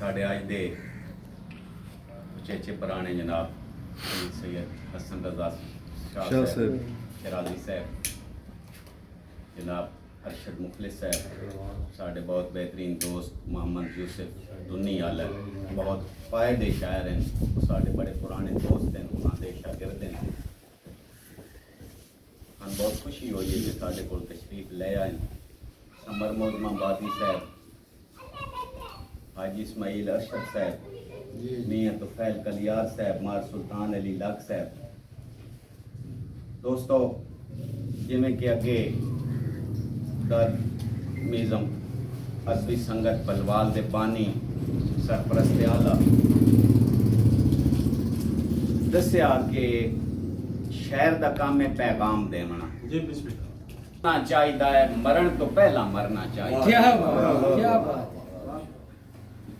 साढ़े अज दे उचेचे पुराने जनाब सैयद हसन रजा शाह साहब, शराजी साहब, जनाब अरशद मुखलिस साहब, साढ़े बहुत बेहतरीन दोस्त मोहम्मद यूसुफ दुन्नी आलम, बहुत फायदे शायर हैं, साढ़े बड़े पुराने दोस्त हैं, उन्होंने शागिर्द हैं। हम बहुत खुशी हुई है कि साढ़े को तशरीफ ले आए समर मोजमाबादी साहब, हाजी इस्माइल अरशद साहब, मियाँ तुफैल कलियार साहब, मार सुल्तान अली लग साहब। दोस्तों जिमें कि अगे दर मीज़म अदबी संगत बलवाल दे बानी सरपरस्त आला दस्या कि शहर दा काम है पैगाम देना चाहिए है, मरण तो पहला मरना चाहिए। क्या बात,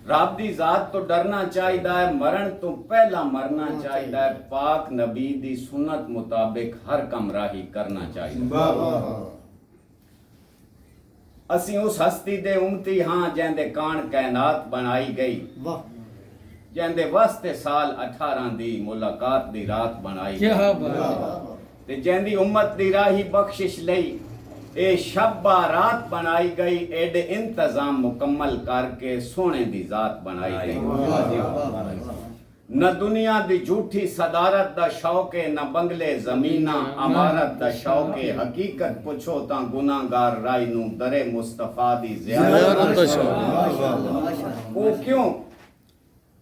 रब दी जात तो डरना चाहिए है, मरण तो पहला मरना चाहिए है। पाक नबी दी सुन्नत मुताबिक हर कम राही करना चाहिए। असी उस हस्ती दे उम्मती हाँ जिंदे कान कायनात बनाई गई, जिंदे वास्ते साल 18 दी मुलाकात दी रात बनाई गई, ते जिंदी उम्मत दी राही बख्शिश लई ए शब्बा रात बनाई गई, एडे इंतजाम मुकम्मल करके सोने दी जात बनाई गई। न दुनिया दी झूठी सदारत दा शौके, न बंगले जमीना अमारत दा शौके, हकीकत पुछो तां गुनाहगार राई नू दरे मुस्तफा दी ज़ियारत दा शौक। वो क्यों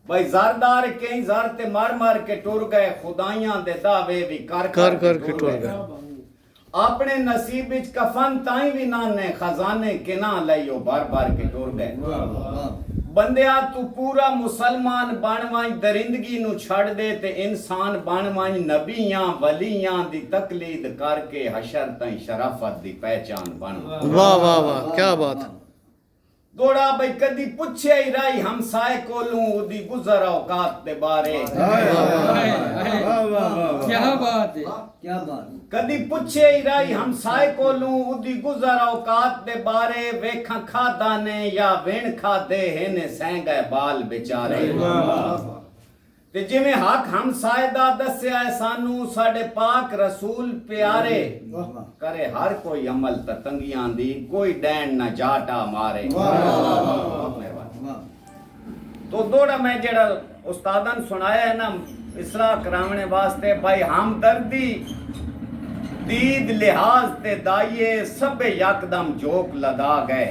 भाई ज़ारदार कई ज़ार ते मार मार के टुर गए, खुदाइयां दे दावे भी कर के टुर गए। अपने नसीब विच कफन ताई भी नाने, खजाने के ना लइयो बार बार के टुर गए। बंदिया तू पूरा मुसलमान बन वाई, दरिंदगी नू छड़ दे ते इंसान बन वाई, नबियां वलियां दी तकलीद करके हशर ताई शराफत दी पहचान बन। वाह वाह वाह, क्या बात। दौड़ा भाई कदी पुछे ही राई हमसाए कोलू उदी गुजर औकात दे बारे। क्या बात है, क्या बात। कदी पुछे ही राई हमसाए कोलू उदी गुजर औकात दे बारे, वेखा खादा ने या वेण खादे हेने सैंगे बाल बेचारे। ते जिवें हक हमसाए दा दस्या है सानू साडे पाक रसूल प्यारे, करे हर कोई अमल तंगियां दी, कोई डैन न जाटा मारे। तो दौड़ा मैं जेड़ा उस्तादन सुनाया है ना इसरा करावने वास्ते, भाई हमदर्दी दीद लिहाज ते दाइये सबे यकदम जोक लदा गए।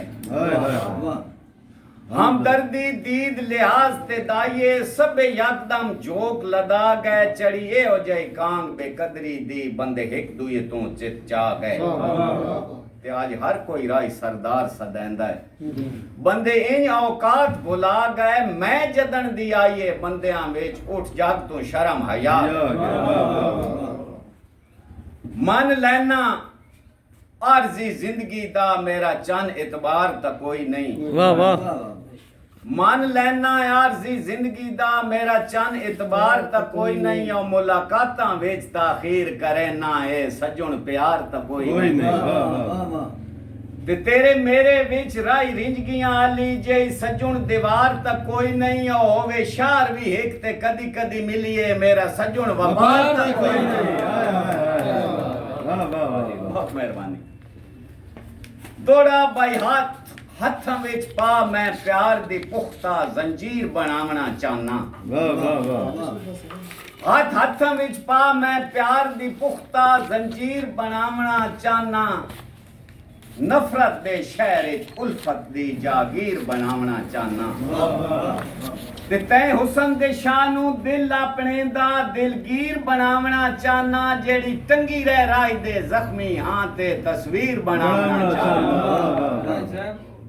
हमदर्दी दीद लिहाज ते दाइये सबे यकदम जोक लदा गए, चढ़िए हो जाए कांग बेकदरी दी, बंदे हिक दुए तो चित चा गए। ते आज हर कोई राई सरदार सदैंदा है, बंदे इन औकात भुला गए, मैं जदन दी आइए बंदियां विच उठ जाग तो शर्म हया। मन लेना आरजी जिंदगी दा मेरा चन इतबार ता कोई नहीं। वाह वाह। मान लेना आरजी जिंदगी दा मेरा चन इतबार ता कोई नहीं, और मुलाकातां विच ताखीर करे ना ए सज्जन प्यार ता कोई नहीं। ते तेरे मेरे विच राई रिंजगियां आली जे सज्जन दीवार ता कोई नहीं, और होवे शार भी एक ते कदी कदी मिलिए मेरा सज्जन वफार ता कोई नहीं। बहुत मेहरबानी। दौड़ा भाई हथ विच पा मैं प्यार दी पुख्ता जंजीर बनावना चाहना। हथ विच पा मैं प्यार दी पुख्ता जंजीर बनावना चाहना, नफरत दे शहर उल्फत दी जागीर बनावना चाहना। ते तै हुसन दे शानू दिल अपने दा दिलगीर बनावना चाहना, जेड़ी टंगी रह राई दे जख्मी हां ते तस्वीर बनावना चाहना।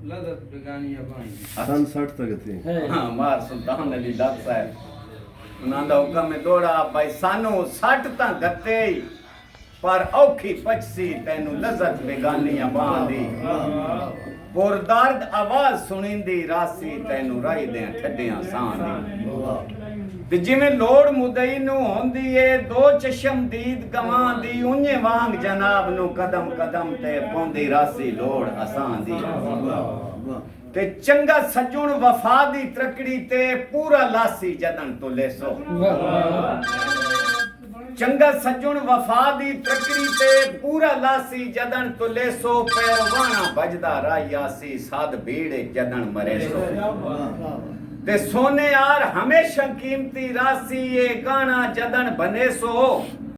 लज़त बेगानियां बाई सन 60 तक थे। हाँ मार सुल्तान अली लग साहब उन्हां दा हुक्म है, दौड़ा भाई सानू 60 तां गत्ते पर औखी पचसी तैनू लज़त बेगानियां बांदी, पुरदर्द आवाज सुनिंदी रासी तैनू राई दे ठड्डियां सां दी। ਤੇ ਜਿਵੇਂ ਲੋੜ ਮੁਦਈ ਨੂੰ ਹੁੰਦੀ ਏ ਦੋ ਚਸ਼ਮਦੀਦ ਗਵਾਂ ਦੀ ਉੰਨੇ ਵਾਂਗ ਜਨਾਬ ਨੂੰ ਕਦਮ ਕਦਮ ਤੇ ਪੌਂਦੀ ਰਾਸੀ ਲੋੜ ਅਸਾਂ ਦੀ ਤੇ ਚੰਗਾ ਸੱਜਣ ਵਫਾ ਦੀ ਤਰਕੜੀ ਤੇ ਪੂਰਾ ਲਾਸੀ ਜਦਨ ਤੋਂ ਲੈਸੋ ਚੰਗਾ ਸੱਜਣ ਵਫਾ ਦੀ ਤਰਕੜੀ ਤੇ ਪੂਰਾ ਲਾਸੀ ਜਦਨ ਤੋਂ ਲੈਸੋ ਪੈਰਵਾਨਾ ਵੱਜਦਾ ਰਾਇਆਸੀ ਸਾਧ ਭੀੜੇ ਜਦਨ ਮਰੇਸੋ ਤੇ ਸੋਨੇ यार हमेशा कीमती राशि ये गाना जदन बने सो